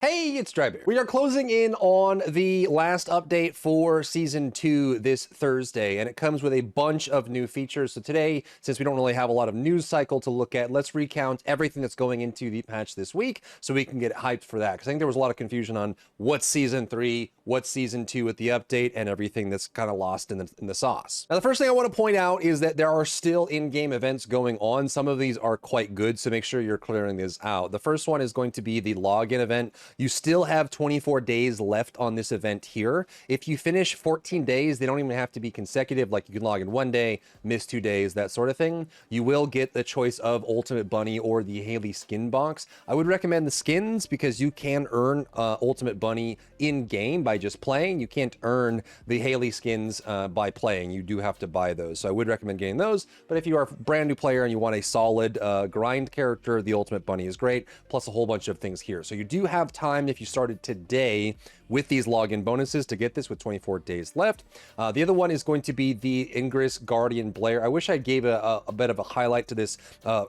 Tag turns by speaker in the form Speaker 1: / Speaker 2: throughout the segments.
Speaker 1: Hey, it's Drybear. We are closing in on the last update for Season 2 this Thursday, and it comes with a bunch of new features. So today, since we don't really have a lot of news cycle to look at, let's recount everything that's going into the patch this week so we can get hyped for that. Because I think there was a lot of confusion on what's Season 3, what's Season 2 with the update, and everything that's kind of lost in the sauce. Now, the first thing I want to point out is that there are still in-game events going on. Some of these are quite good, so make sure you're clearing these out. The first one is going to be the login event. You still have 24 days left on this event here. If you finish 14 days, they don't even have to be consecutive. Like you can log in one day, miss 2 days, that sort of thing. You will get the choice of Ultimate Bunny or the Haley skin box. I would recommend the skins because you can earn Ultimate Bunny in game by just playing. You can't earn the Haley skins by playing. You do have to buy those. So I would recommend getting those. But if you are a brand new player and you want a solid grind character, the Ultimate Bunny is great, plus a whole bunch of things here. So you do have time if you started today with these login bonuses to get this with 24 days left. The other one is going to be the Ingris Guardian Blair. I wish I gave a bit of a highlight to this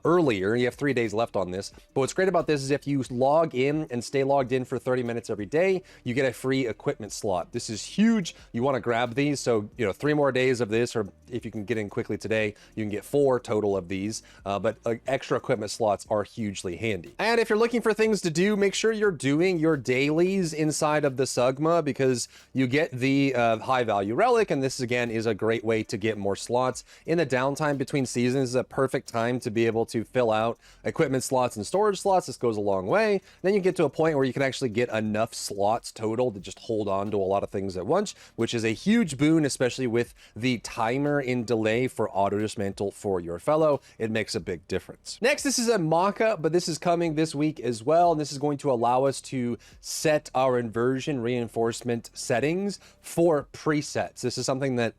Speaker 1: earlier. You have 3 days left on this. But what's great about this is if you log in and stay logged in for 30 minutes every day, you get a free equipment slot. This is huge. You want to grab these. So, 3 more days of this, or if you can get in quickly today, you can get 4 total of these. But extra equipment slots are hugely handy. And if you're looking for things to do, make sure you're doing your dailies inside of the Sugma because you get the high value relic, and this again is a great way to get more slots. In the downtime between seasons is a perfect time to be able to fill out equipment slots and storage slots. This goes a long way. Then you get to a point where you can actually get enough slots total to just hold on to a lot of things at once, which is a huge boon, especially with the timer in delay for auto dismantle for your fellow. It makes a big difference. Next, this is a mock-up, but this is coming this week as well, and this is going to allow us to set our inversion reinforcement settings for presets. This is something that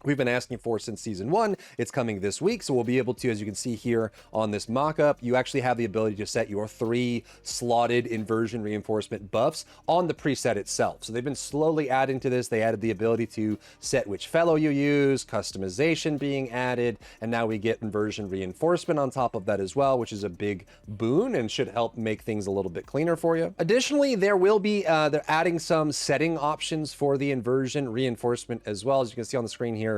Speaker 1: we've been asking for since Season 1. It's coming this week, so we'll be able to, as you can see here on this mock-up, you actually have the ability to set your 3 slotted inversion reinforcement buffs on the preset itself. So they've been slowly adding to this. They added the ability to set which fellow you use, customization being added, and now we get inversion reinforcement on top of that as well, which is a big boon and should help make things a little bit cleaner for you. Additionally, there will be, they're adding some setting options for the inversion reinforcement as well. As you can see on the screen here,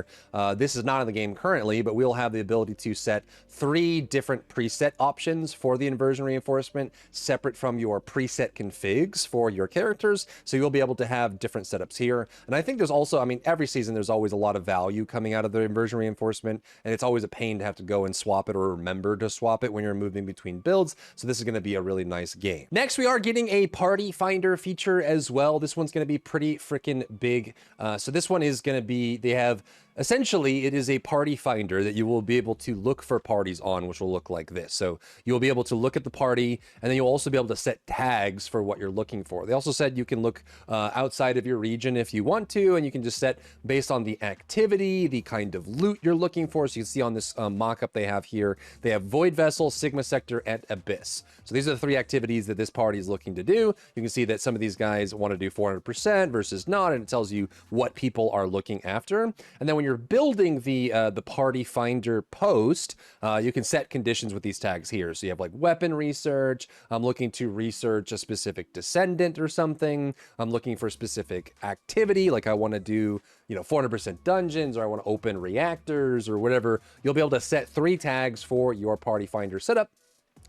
Speaker 1: this is not in the game currently, but we'll have the ability to set 3 different preset options for the inversion reinforcement separate from your preset configs for your characters. So you'll be able to have different setups here. And I think there's also, every season there's always a lot of value coming out of the inversion reinforcement, and it's always a pain to have to go and swap it or remember to swap it when you're moving between builds. So this is going to be a really nice game. Next, we are getting a party finder feature as well. This one's going to be pretty freaking big. So this one is going to be, they have essentially, it is a party finder that you will be able to look for parties on, which will look like this. So you'll be able to look at the party, and then you'll also be able to set tags for what you're looking for. They also said you can look outside of your region if you want to, and you can just set based on the activity, the kind of loot you're looking for. So you can see on this mock-up they have here, they have Void Vessel, Sigma Sector, and Abyss. So these are the 3 activities that this party is looking to do. You can see that some of these guys want to do 400% versus not, and it tells you what people are looking after. And then when you're building the party finder post, you can set conditions with these tags here. So you have like weapon research. I'm looking to research a specific descendant or something. I'm looking for a specific activity, like I want to do 400% dungeons, or I want to open reactors or whatever. You'll be able to set 3 tags for your party finder setup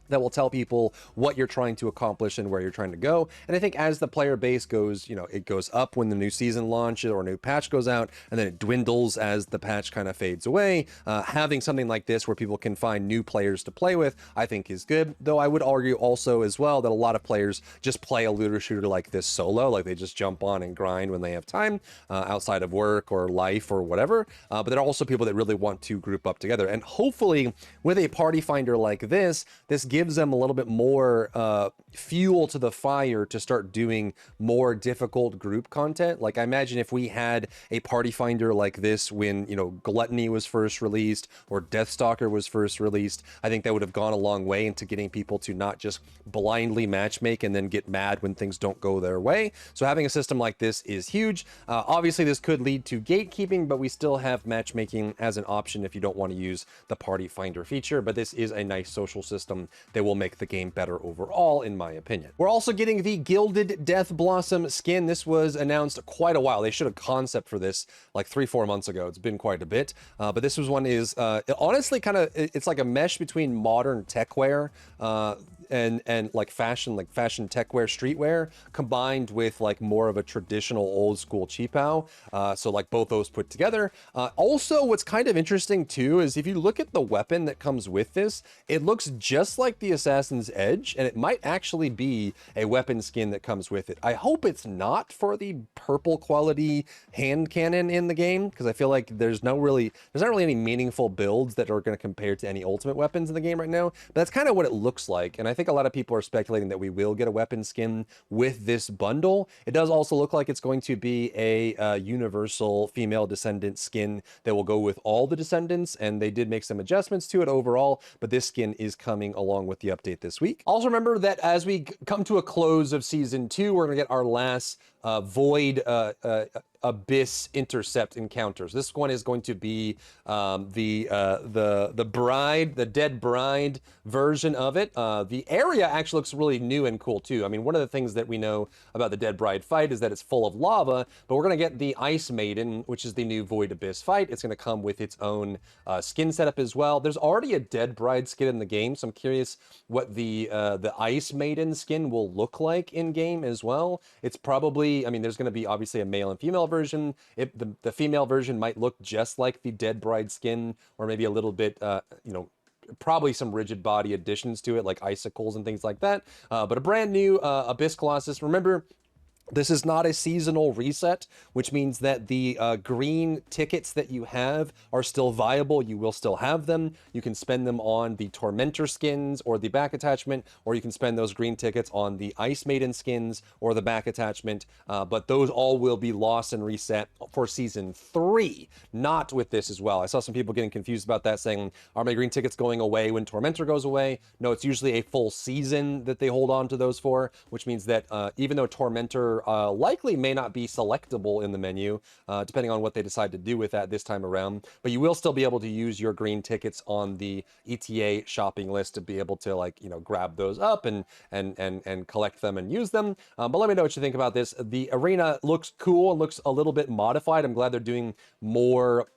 Speaker 1: that will tell people what you're trying to accomplish and where you're trying to go. And I think as the player base goes, it goes up when the new season launches or a new patch goes out, and then it dwindles as the patch kind of fades away. Having something like this where people can find new players to play with, I think is good. Though I would argue also as well that a lot of players just play a looter shooter like this solo, like they just jump on and grind when they have time outside of work or life or whatever. But there are also people that really want to group up together. And hopefully with a party finder like this gives them a little bit more fuel to the fire to start doing more difficult group content. Like I imagine if we had a party finder like this when, Gluttony was first released or Deathstalker was first released, I think that would have gone a long way into getting people to not just blindly matchmake and then get mad when things don't go their way. So having a system like this is huge. Obviously this could lead to gatekeeping, but we still have matchmaking as an option if you don't want to use the party finder feature. But this is a nice social system that will make the game better overall, in my opinion. We're also getting the Gilded Blossom skin. This was announced quite a while. They showed a concept for this like 3-4 months ago. It's been quite a bit, but this was one is honestly kind of, it's like a mesh between modern techwear and like fashion techwear, streetwear, combined with like more of a traditional old school cheapao. So like both those put together. Also, what's kind of interesting too is if you look at the weapon that comes with this, it looks just like the Assassin's Edge, and it might actually be a weapon skin that comes with it. I hope it's not for the purple quality hand cannon in the game, because I feel like there's not really any meaningful builds that are going to compare to any ultimate weapons in the game right now. But that's kind of what it looks like, and I think a lot of people are speculating that we will get a weapon skin with this bundle. It does also look like it's going to be a universal female Descendant skin that will go with all the Descendants, and they did make some adjustments to it overall, but this skin is coming along with the update this week. Also remember that as we come to a close of Season 2, we're going to get our last Void Abyss Intercept encounters. This one is going to be the bride, the dead bride version of it. The area actually looks really new and cool too. I mean, one of the things that we know about the dead bride fight is that it's full of lava, but we're going to get the Ice Maiden, which is the new Void Abyss fight. It's going to come with its own skin setup as well. There's already a dead bride skin in the game, so I'm curious what the Ice Maiden skin will look like in game as well. It's probably, I mean, there's going to be obviously a male and female version. The female version might look just like the dead bride skin, or maybe a little bit, probably some rigid body additions to it, like icicles and things like that. But a brand new Abyss Colossus. Remember, this is not a seasonal reset, which means that the green tickets that you have are still viable. You will still have them. You can spend them on the Tormentor skins or the back attachment, or you can spend those green tickets on the Ice Maiden skins or the back attachment. But those all will be lost and reset for Season 3, not with this as well. I saw some people getting confused about that, saying, are my green tickets going away when Tormentor goes away? No, it's usually a full season that they hold on to those for, which means that even though Tormentor likely may not be selectable in the menu, depending on what they decide to do with that this time around. But you will still be able to use your green tickets on the ETA shopping list to be able to, like, grab those up and collect them and use them. But let me know what you think about this. The arena looks cool and looks a little bit modified. I'm glad they're doing more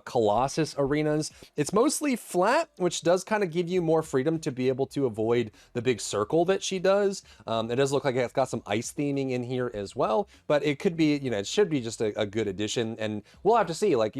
Speaker 1: Colossus arenas. It's mostly flat, which does kind of give you more freedom to be able to avoid the big circle that she does. It does look like it's got some ice theming in here as well, but it could be, it should be just a good addition, and we'll have to see. Like,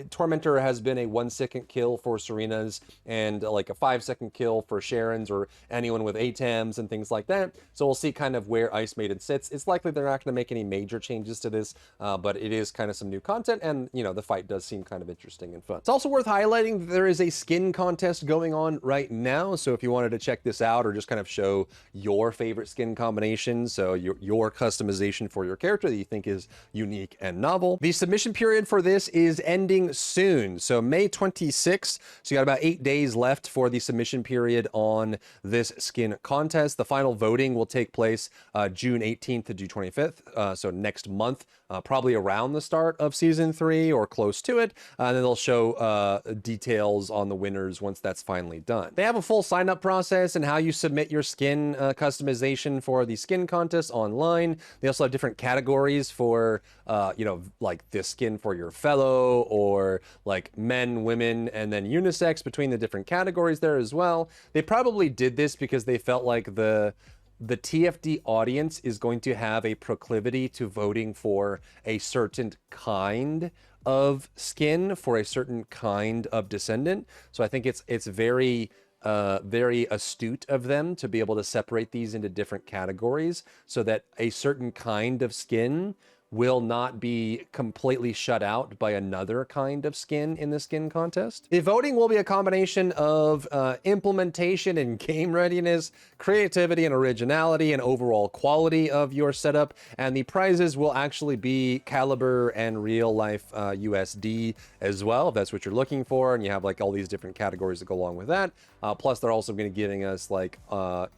Speaker 1: Tormentor has been a 1-second kill for Serena's and like a 5-second kill for Sharon's or anyone with ATAMs and things like that. So we'll see kind of where Ice Maiden sits. It's likely they're not going to make any major changes to this, but it is kind of some new content, and the fight does seem kind of interesting and fun. It's also worth highlighting that there is a skin contest going on right now, so if you wanted to check this out or just kind of show your favorite skin combinations, so your customization for your character that you think is unique and novel. The submission period for this is ending soon, so May 26th, so you got about 8 days left for the submission period on this skin contest. The final voting will take place June 18th to June 25th, so next month, probably around the start of Season 3 or close to it. And then they'll show details on the winners once that's finally done. They have a full sign-up process and how you submit your skin customization for the skin contest online. They also have different categories for, like this skin for your fellow, or like men, women, and then unisex between the different categories there as well. They probably did this because they felt like the TFD audience is going to have a proclivity to voting for a certain kind of skin for a certain kind of Descendant. So I think it's very very astute of them to be able to separate these into different categories so that a certain kind of skin will not be completely shut out by another kind of skin in the skin contest. The voting will be a combination of implementation and game readiness, creativity and originality, and overall quality of your setup. And the prizes will actually be caliber and real life USD as well, if that's what you're looking for. And you have like all these different categories that go along with that. Plus they're also going to be giving us like,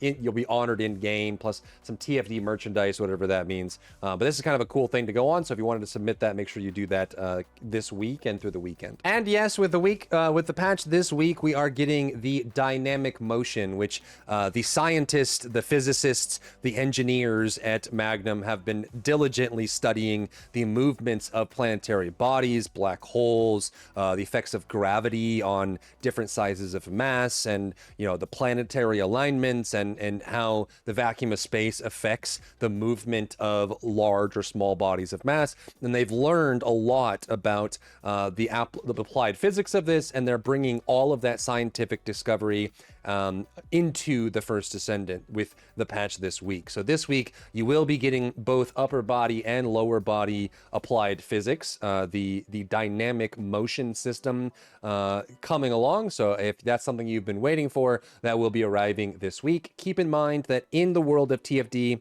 Speaker 1: you'll be honored in game, plus some TFD merchandise, whatever that means. But this is kind of a cool thing to go on. So if you wanted to submit that, make sure you do that this week and through the weekend. And yes, with the patch this week, we are getting the dynamic motion, which the scientists, the physicists, the engineers at Magnum have been diligently studying the movements of planetary bodies, black holes, the effects of gravity on different sizes of mass, and the planetary alignments, and how the vacuum of space affects the movement of large or small bodies of mass. And they've learned a lot about the applied physics of this, and they're bringing all of that scientific discovery into the First Descendant with the patch this week. So this week you will be getting both upper body and lower body applied physics, the dynamic motion system coming along. So if that's something you've been waiting for, that will be arriving this week. Keep in mind that in the world of TFD,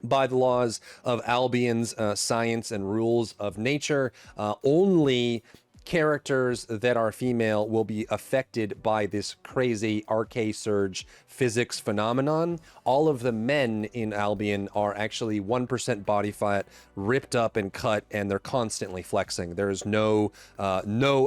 Speaker 1: by the laws of Albion's science and rules of nature, only characters that are female will be affected by this crazy arcade surge physics phenomenon. All of the men in Albion are actually 1% body fat, ripped up and cut, and they're constantly flexing. There's no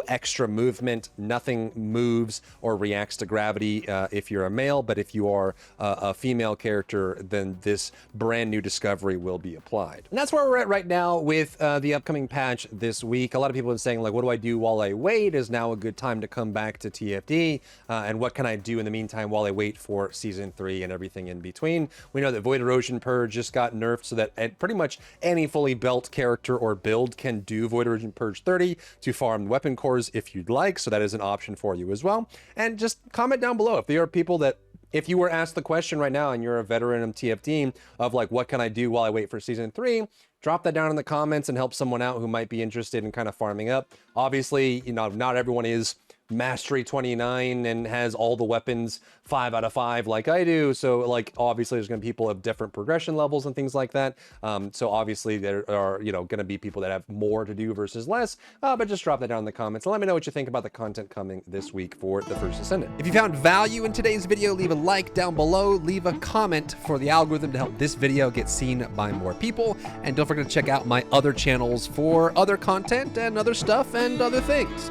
Speaker 1: extra movement. Nothing moves or reacts to gravity if you're a male, but if you are a female character, then this brand new discovery will be applied. And that's where we're at right now with the upcoming patch this week. A lot of people have been saying, like, what do I do while I wait? Is now a good time to come back to TFD? And what can I do in the meantime while I wait for Season 3 and everything in between? We know that Void Erosion Purge just got nerfed so that pretty much any fully built character or build can do Void Erosion Purge 30 to farm weapon cores if you'd like. So that is an option for you as well. And just comment down below if there are people that, if you were asked the question right now and you're a veteran of TFD of like, what can I do while I wait for Season 3? Drop that down in the comments and help someone out who might be interested in kind of farming up. Obviously, not everyone is Mastery 29 and has all the weapons 5 out of 5 like I do. So like, obviously there's going to be people of different progression levels and things like that. So obviously there are, going to be people that have more to do versus less, but just drop that down in the comments and let me know what you think about the content coming this week for the First Descendant. If you found value in today's video, leave a like down below, leave a comment for the algorithm to help this video get seen by more people. And don't forget to check out my other channels for other content and other stuff and other things.